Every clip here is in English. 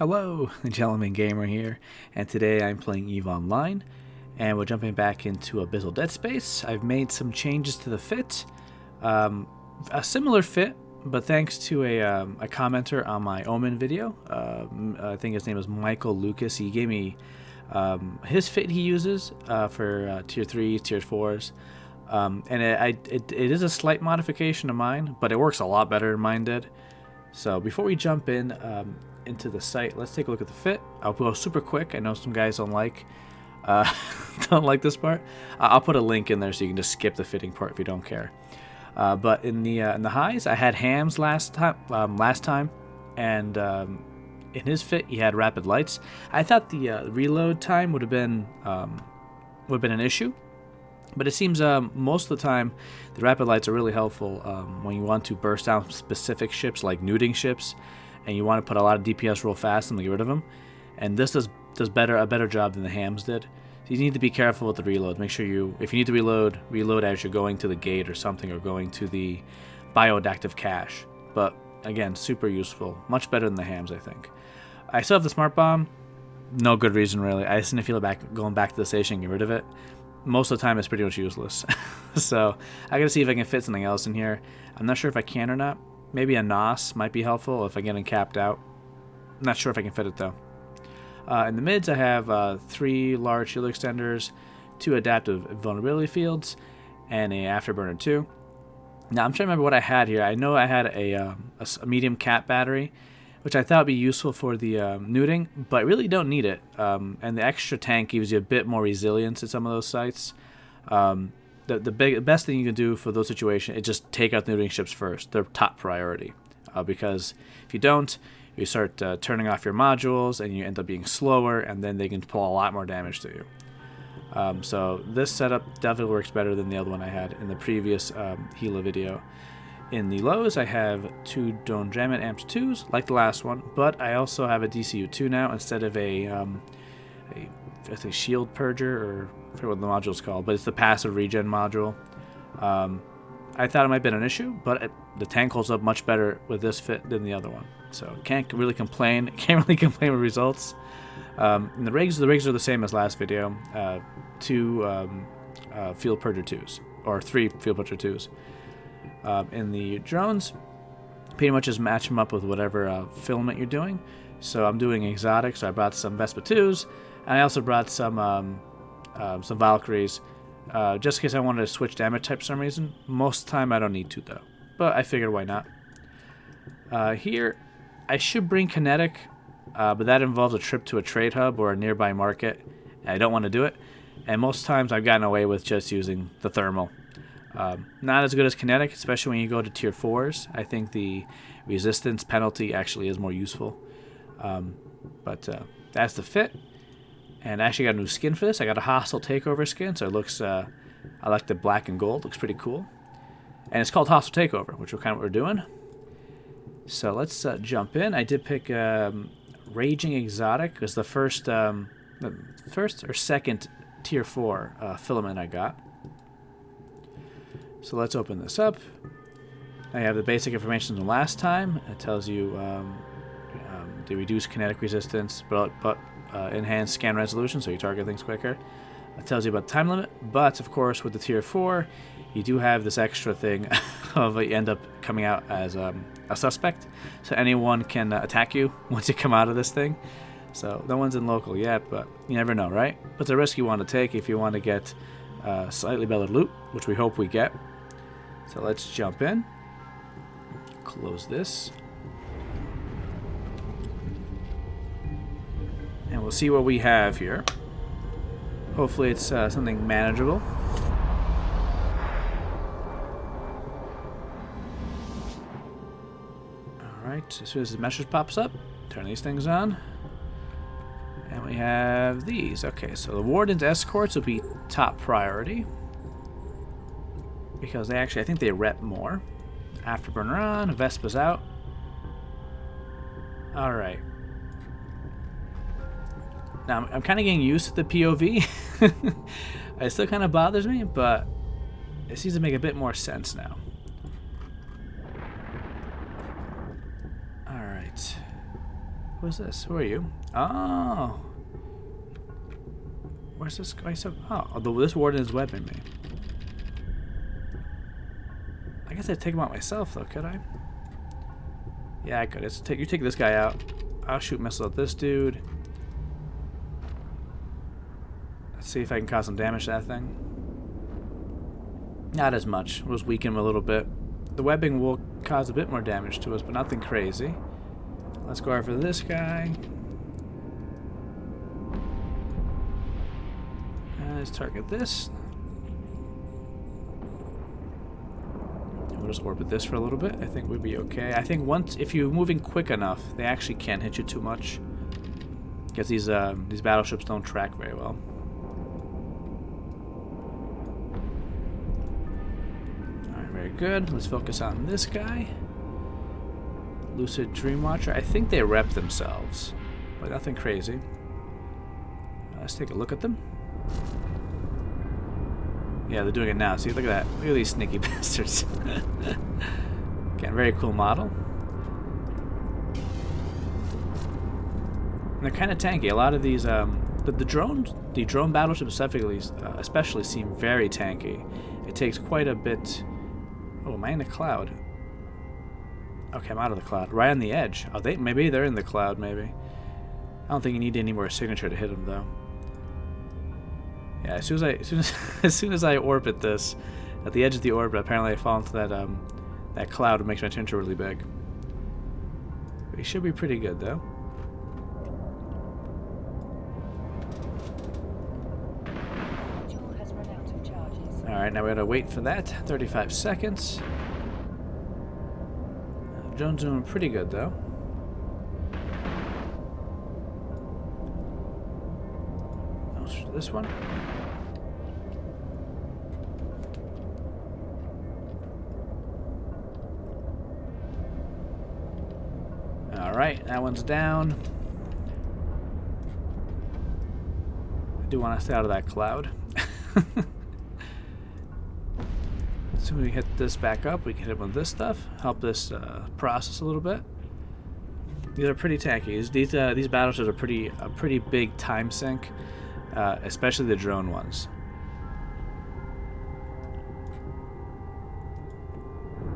Hello, Gentleman Gamer here, and today I'm playing EVE Online, and we're jumping back into Abyssal Deadspace. I've made some changes to the fit, a similar fit, but thanks to a commenter on my Omen video. I think his name is Michael Lucas. He gave me his fit he uses for tier 3s, tier 4s, and it is a slight modification of mine, but it works a lot better than mine did. So before we jump in into the site, let's take a look at the fit. I'll go super quick. I know some guys don't like this part. I'll put a link in there so you can just skip the fitting part if you don't care. But in the highs, I had hams last time, and in his fit he had rapid lights. I thought the reload time would have been an issue, but it seems most of the time the rapid lights are really helpful when you want to burst down specific ships like nuding ships, and you want to put a lot of DPS real fast and get rid of them. And this does a better job than the hams did. So you need to be careful with the reload. Make sure if you need to reload as you're going to the gate or something, or going to the bioadaptive cache. But again, super useful, much better than the hams, I think. I still have the smart bomb. No good reason really. I just didn't feel like going back to the station and get rid of it. Most of the time it's pretty much useless. So I gotta see if I can fit something else in here. I'm not sure if I can or not. Maybe a NOS might be helpful if I get capped out. I'm not sure if I can fit it though. In the mids I have 3 large shield extenders, 2 adaptive vulnerability fields, and a afterburner 2. Now I'm trying to remember what I had here. I know I had a medium cap battery, which I thought would be useful for the nuding, but I really don't need it. And the extra tank gives you a bit more resilience at some of those sites. The best thing you can do for those situations is just take out the nuding ships first. They're top priority, because if you don't, you start turning off your modules and you end up being slower, and then they can pull a lot more damage to you. So this setup definitely works better than the other one I had in the previous Gila video. In the lows, I have 2 Drone Jammet Amps 2s, like the last one, but I also have a DCU 2 now instead of a Shield Purger, or I forget what the module is called, but it's the passive regen module. I thought it might have been an issue, but the tank holds up much better with this fit than the other one. So can't really complain. Can't really complain with results. And the rigs are the same as last video. 2 Field Purger 2s, or 3 Field Purger 2s. In the drones, pretty much just match them up with whatever filament you're doing. So I'm doing exotic, so I brought some Vespa 2s, and I also brought some Valkyries, just in case I wanted to switch damage type for some reason. Most of the time I don't need to though, but I figured why not. Here, I should bring kinetic, but that involves a trip to a trade hub or a nearby market, and I don't want to do it. And most times I've gotten away with just using the thermal. Not as good as kinetic, especially when you go to tier 4s. I think the resistance penalty actually is more useful. But that's the fit. And I actually got a new skin for this. I got a hostile takeover skin, so it looks, I like the black and gold. Looks pretty cool. And it's called hostile takeover, which is kind of what we're doing. So let's jump in. I did pick Raging Exotic as the first or second tier 4 filament I got. So let's open this up. I have the basic information from last time. It tells you the reduced kinetic resistance, but enhanced scan resolution, so you target things quicker. It tells you about the time limit, but of course with the tier 4, you do have this extra thing of you end up coming out as a suspect, so anyone can attack you once you come out of this thing. So no one's in local yet, but you never know, right? But it's a risk you want to take if you want to get slightly better loot, which we hope we get. So let's jump in. Close this. And we'll see what we have here. Hopefully it's something manageable. Alright, as soon as the message pops up, turn these things on. And we have these. Okay, so the Warden's escorts will be top priority, because I think they rep more. Afterburner on, Vespa's out. Alright. Now, I'm kind of getting used to the POV. It still kind of bothers me, but it seems to make a bit more sense now. Alright. Who's this? Who are you? Oh. Where's this guy? This warden is webbing me. I guess I'd take him out myself, though, could I? Yeah, I could. You take this guy out. I'll shoot missiles at this dude. Let's see if I can cause some damage to that thing. Not as much. We'll just weaken him a little bit. The webbing will cause a bit more damage to us, but nothing crazy. Let's go after this guy. Let's target this. And we'll just orbit this for a little bit. I think we'd be okay. I think if you're moving quick enough, they actually can't hit you too much. Because these battleships don't track very well. Alright, very good. Let's focus on this guy. Lucid Dream Watcher. I think they rep themselves, but nothing crazy. Let's take a look at them. Yeah, they're doing it now. See, look at that. Look at these sneaky bastards. Again, very cool model. And they're kind of tanky. A lot of these, the drone battleships especially seem very tanky. It takes quite a bit. Oh, am I in the cloud? Okay, I'm out of the cloud. Right on the edge. Oh, maybe they're in the cloud. Maybe. I don't think you need any more signature to hit them, though. Yeah, as soon as I orbit this, at the edge of the orbit, apparently I fall into that cloud, which makes my temperature really big. We should be pretty good, though. All right, now we gotta wait for that. 35 seconds. Drone's doing pretty good, though. This one. Alright, that one's down. I do want to stay out of that cloud. As soon as we hit this back up, we can hit it with this stuff. Help this process a little bit. These are pretty tanky. These battleships are a pretty big time sink. Especially the drone ones.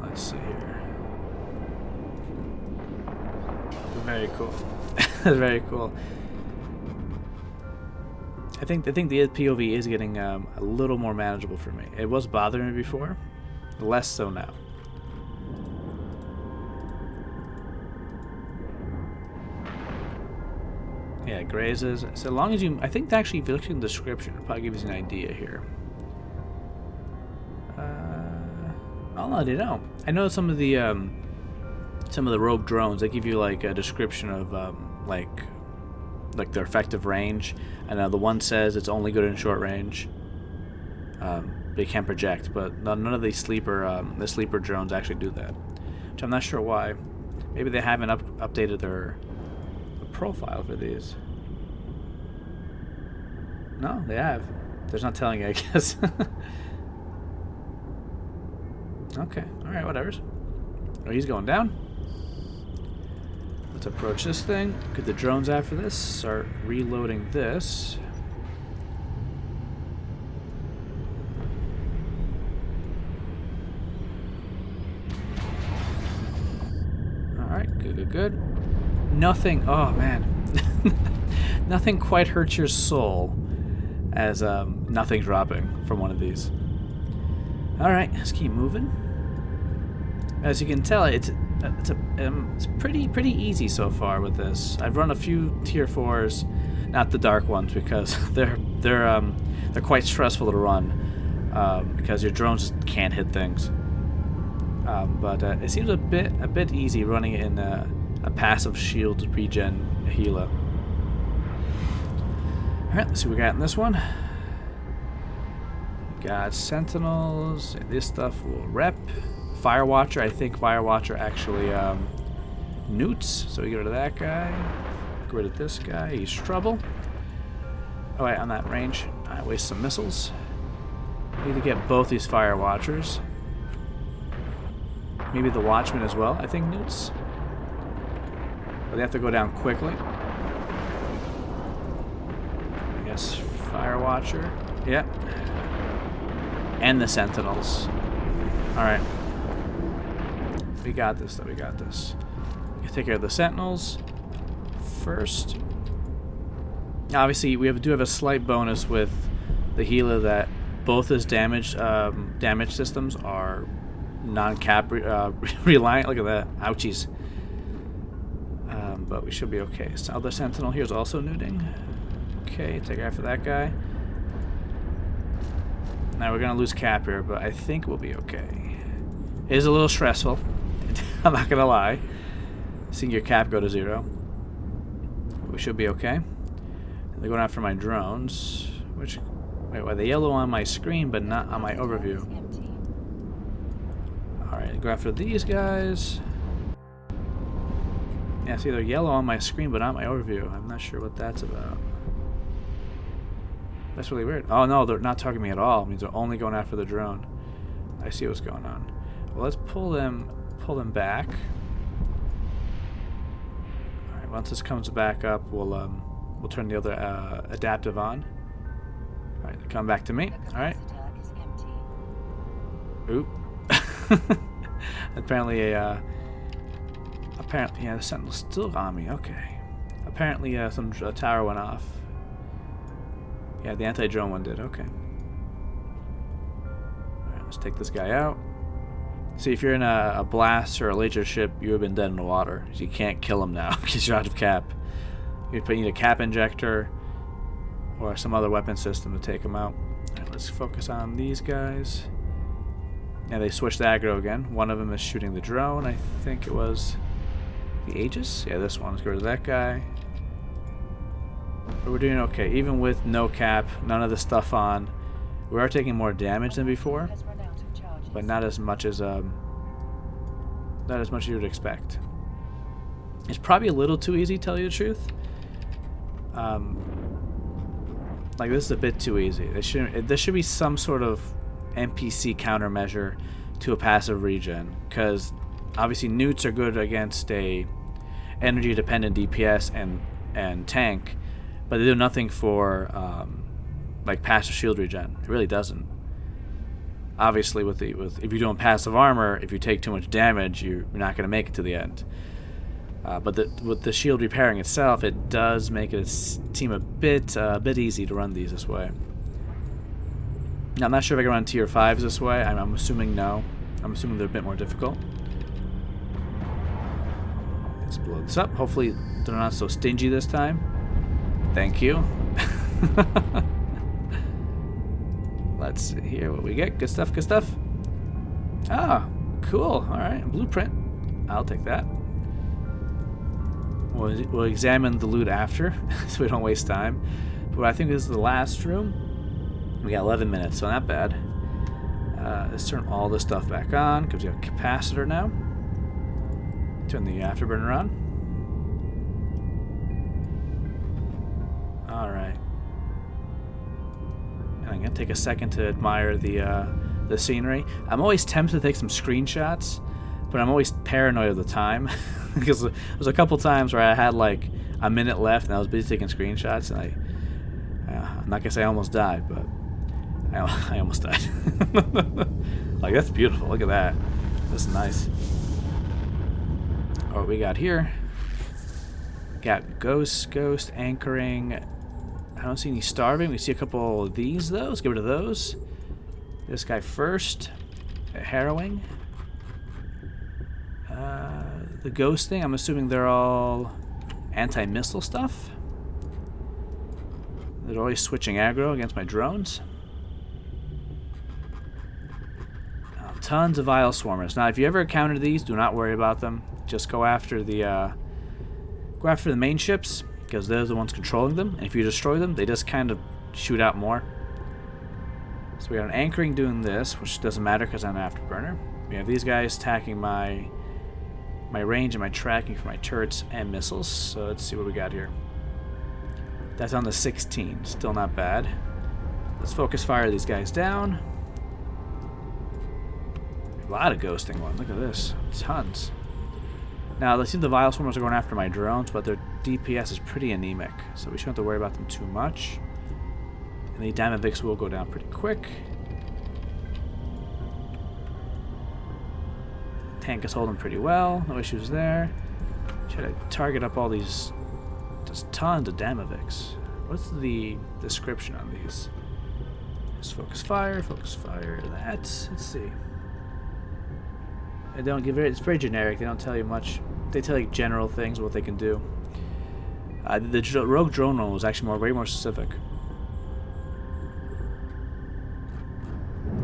Let's see here. Very cool. Very cool. I think the POV is getting a little more manageable for me. It was bothering me before, less so now. Yeah, it grazes. So long as I think actually if you look in the description, it'll probably give you an idea here. Oh no, they don't. I know some of the rogue drones, they give you like a description of like their effective range. I know the one says it's only good in short range. They can't project, but none of the sleeper drones actually do that. Which I'm not sure why. Maybe they haven't updated their profile for these. No, they have. They're not telling you, I guess. Okay, alright, whatever. Oh, he's going down. Let's approach this thing. Get the drones after this. Start reloading this. Alright, good. Nothing, oh man. Nothing quite hurts your soul as nothing dropping from one of these. Alright, let's keep moving. As you can tell, it's pretty easy so far with this. I've run a few tier 4s, not the dark ones, because they're quite stressful to run because your drones just can't hit things. But it seems a bit easy running it in a passive shield regen Gila. Alright, let's see what we got in this one. Got sentinels. This stuff will rep. Firewatcher, I think Firewatcher actually newts, so we get rid of that guy. Get rid of this guy, he's trouble. Oh wait, on that range, I waste some missiles. Need to get both these Firewatchers. Maybe the Watchman as well, I think newts. But they have to go down quickly. Yes, Fire Watcher. Yep. And the Sentinels. Alright. We got this, though. We got this. We can take care of the Sentinels first. Obviously, we do have a slight bonus with the Gila that both his damage systems are non-cap reliant. Look at that. Ouchies. But we should be okay. So the Sentinel here is also nuding. Okay, take after that guy. Now we're going to lose cap here, but I think we'll be okay. It is a little stressful. I'm not going to lie. Seeing your cap go to 0. We should be okay. They're going after my drones. Which, wait, why they yellow on my screen but not on my overview? Alright, go after these guys. Yeah, see, they're yellow on my screen but not my overview. I'm not sure what that's about. That's really weird. Oh no, they're not targeting me at all. It means they're only going after the drone. I see what's going on. Well, let's pull them back. Alright, once this comes back up, we'll turn the other adaptive on. Alright, come back to me. Alright. Oop. Apparently yeah, the Sentinel's still on me. Okay. Apparently a tower went off. Yeah, the anti-drone one did. Okay. Alright, let's take this guy out. See, if you're in a blast or a laser ship, you would have been dead in the water. So you can't kill him now because you're out of cap. You need a cap injector or some other weapon system to take him out. Alright, let's focus on these guys. Yeah, they switched the aggro again. One of them is shooting the drone. I think it was the Aegis. Yeah, this one. Let's go to that guy. But we're doing okay. Even with no cap, none of the stuff on, we are taking more damage than before, but not as much as you would expect. It's probably a little too easy, to tell you the truth. Like, this is a bit too easy. There should be some sort of NPC countermeasure to a passive regen, because obviously newts are good against a energy dependent DPS and tank, but they do nothing for like passive shield regen. It really doesn't. Obviously, if you're doing passive armor, if you take too much damage, you're not going to make it to the end. But with the shield repairing itself, it does make it seem a bit easy to run these this way. Now, I'm not sure if I can run tier 5s this way. I'm assuming no. I'm assuming they're a bit more difficult. Let's blow this up. Hopefully they're not so stingy this time. Thank you. Let's see here what we get. Good stuff, good stuff. Ah, cool. Alright, blueprint. I'll take that. We'll examine the loot after, so we don't waste time. But I think this is the last room. We got 11 minutes, so not bad. Let's turn all this stuff back on, because we have a capacitor now. Turn the afterburner on. Alright. And I'm going to take a second to admire the scenery. I'm always tempted to take some screenshots, but I'm always paranoid of the time. Because there was a couple times where I had like a minute left and I was busy taking screenshots, and I'm not going to say I almost died, but I almost died. Like, that's beautiful. Look at that. That's nice. What we got here? Got ghost anchoring. I don't see any starving. We see a couple of these, though. Let's get rid of those. This guy first. Harrowing. The ghost thing, I'm assuming they're all anti-missile stuff. They're always switching aggro against my drones. Tons of Vial Swarmers. Now, if you ever encounter these, do not worry about them. Just go after the main ships, because they're the ones controlling them. And if you destroy them, they just kind of shoot out more. So we got an anchoring doing this, which doesn't matter because I'm an afterburner. We have these guys attacking my range and my tracking for my turrets and missiles. So let's see what we got here. That's on the 16. Still not bad. Let's focus fire these guys down. A lot of ghosting one. Look at this. Tons. Now, it seems the Vile Swarmers are going after my drones, but their DPS is pretty anemic, so we shouldn't have to worry about them too much. And the Damavix will go down pretty quick. Tank is holding pretty well, no issues there. Try to target up all these. There's tons of Damavix. What's the description on these? Just focus fire, that. Let's see. They don't give it's very generic. They don't tell you much. They tell you general things, what they can do. The rogue drone one was actually way more specific.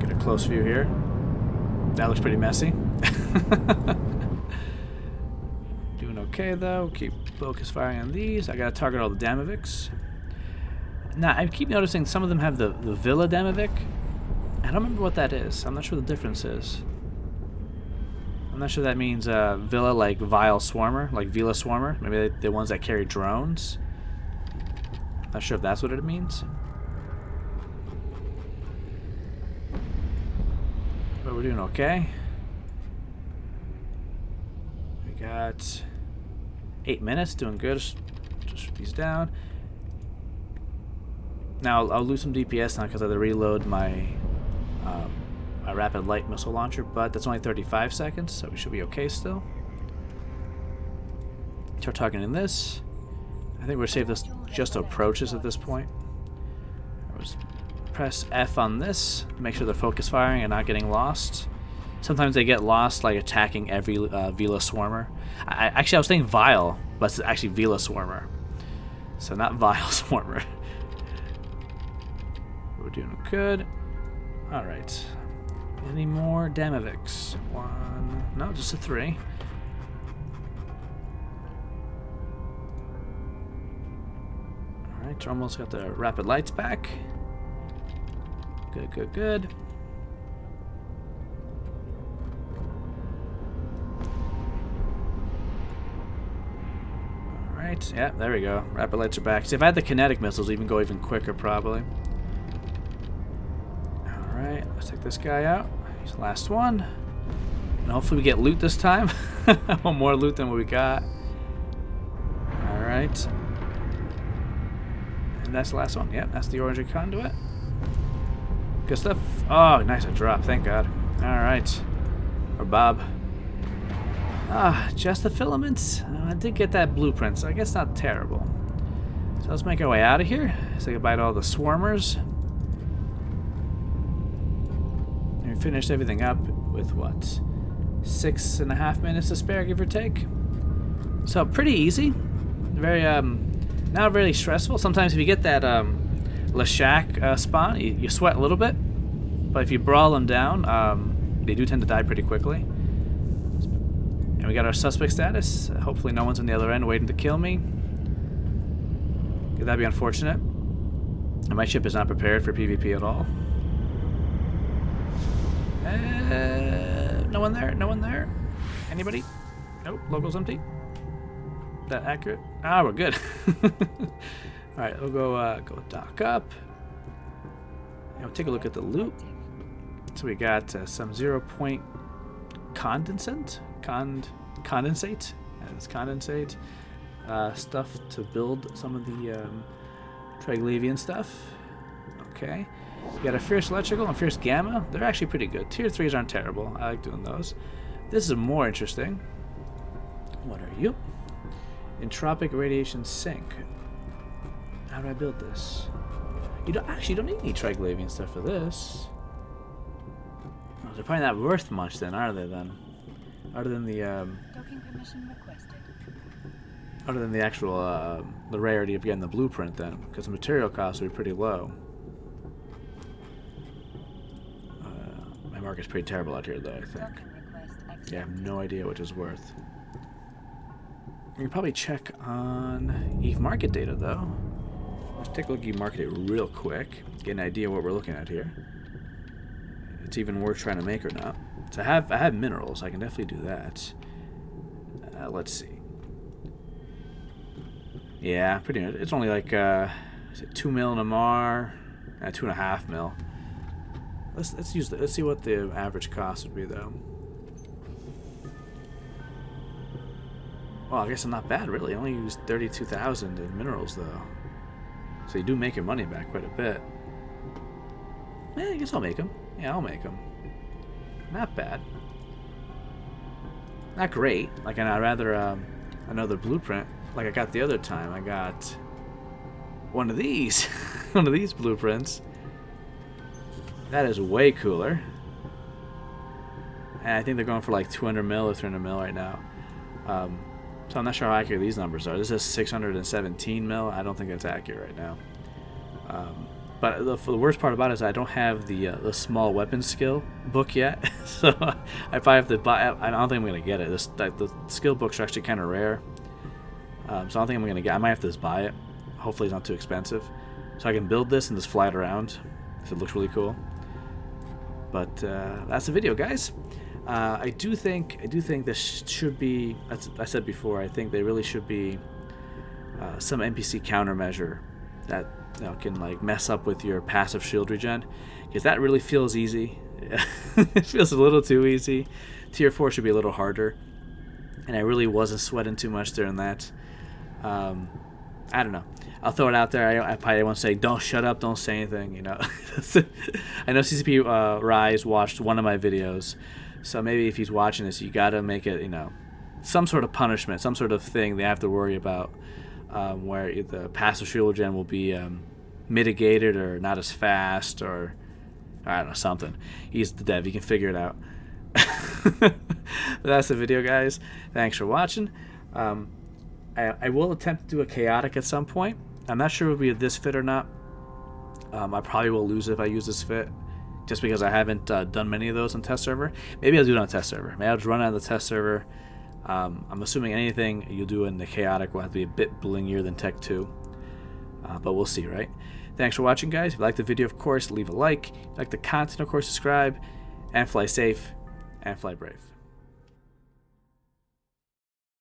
Get a close view here. That looks pretty messy. Doing okay though. Keep focus firing on these. I gotta target all the Damavix. Now I keep noticing some of them have the Villa Damavic. I don't remember what that is. I'm not sure the difference is. I'm not sure that means Villa like Vile Swarmer, like Vila Swarmer. Maybe the ones that carry drones. Not sure if that's what it means. But we're doing okay. We got 8 minutes, doing good. Just shoot these down. Now I'll lose some DPS now because I have to reload my rapid light missile launcher, but that's only 35 seconds, so we should be okay still. Start targeting this. I think we're safe just to approach this at this point. Just press F on this to make sure they're focus firing and not getting lost. Sometimes they get lost like attacking every Vila Swarmer. Actually, I was saying Vile, but it's actually Vila Swarmer. So not Vile Swarmer. We're doing good. Alright. Any more Damavix? One. No, just a 3. Alright, almost got the rapid lights back. Good, good, good. Alright, yeah, there we go. Rapid lights are back. See, if I had the kinetic missiles, even go even quicker, probably. Alright, let's take this guy out. He's the last one. And hopefully we get loot this time. One more loot than what we got. Alright. And that's the last one. Yep, that's the orange conduit. Good stuff. Oh, nice, a drop. Thank God. Alright. Or Bob. Ah, just the filaments. I did get that blueprint, so I guess not terrible. So let's make our way out of here. Say goodbye to all the swarmers. And we finished everything up with what? 6.5 minutes to spare, give or take. So pretty easy. Very not really stressful. Sometimes if you get that Lashak spawn, you sweat a little bit. But if you brawl them down, they do tend to die pretty quickly. And we got our suspect status. Hopefully no one's on the other end waiting to kill me. That'd be unfortunate. And my ship is not prepared for PvP at all. No one there? No one there? Anybody? Nope, local's empty. That accurate? Ah, we're good. Alright, we'll go dock up. And we'll take a look at the loot. So we got some 0-point condensate. Condensate. It's condensate. Stuff to build some of the Triglavian stuff. Okay. We got a Fierce Electrical and Fierce Gamma. They're actually pretty good. Tier 3s aren't terrible. I like doing those. This is more interesting. What are you? Entropic Radiation Sink. How do I build this? You don't need any Triglavian stuff for this. Oh, they're probably not worth much then, are they then? Other than the docking permission requested. Other than the actual the rarity of getting the blueprint then, because the material costs would be pretty low. My market's pretty terrible out here though, I think. Yeah, I have no idea which is worth. You can probably check on EVE market data though. Let's take a look at EVE market data real quick, get an idea what we're looking at here. It's even worth trying to make or not. So I have minerals, I can definitely do that. Let's see. Yeah, pretty much. It's only like is it 2 mil in a MAR, 2.5 mil. Let's see what the average cost would be though. Oh, I guess I'm not bad, really. I only used 32,000 in minerals, though. So you do make your money back quite a bit. I guess I'll make them. Yeah, I'll make them. Not bad. Not great. Like, I'd rather another blueprint like I got the other time. I got one of these. One of these blueprints. That is way cooler. And I think they're going for like 200 mil or 300 mil right now. So I'm not sure how accurate these numbers are. This is 617 mil. I don't think that's accurate right now. But the worst part about it is I don't have the small weapon skill book yet. So if I have to buy, I don't think I'm gonna get it. The skill books are actually kind of rare. So I don't think I'm gonna get. I might have to just buy it. Hopefully it's not too expensive, so I can build this and just fly it around. If it looks really cool. But that's the video, guys. I do think this should be. As I said before, I think there really should be some NPC countermeasure that can like mess up with your passive shield regen, because that really feels easy. It feels a little too easy. Tier 4 should be a little harder, and I really wasn't sweating too much during that. I don't know. I'll throw it out there. I probably won't say don't shut up, don't say anything. I know CCP Rise watched one of my videos, so maybe if he's watching this, you gotta make it some sort of punishment, some sort of thing they have to worry about. Where the passive shield gen will be mitigated or not as fast, or I don't know, something. He's the dev, he can figure it out. But that's the video, guys. Thanks for watching. I will attempt to do a chaotic at some point. I'm not sure if it'll be this fit or not. I probably will lose it if I use this fit, just because I haven't done many of those on test server. Maybe I'll do it on test server. Maybe I'll just run out of the test server. I'm assuming anything you do in the chaotic will have to be a bit blingier than Tech 2. But we'll see, right? Thanks for watching, guys. If you liked the video, of course, leave a like. If you like the content, of course, subscribe. And fly safe and fly brave.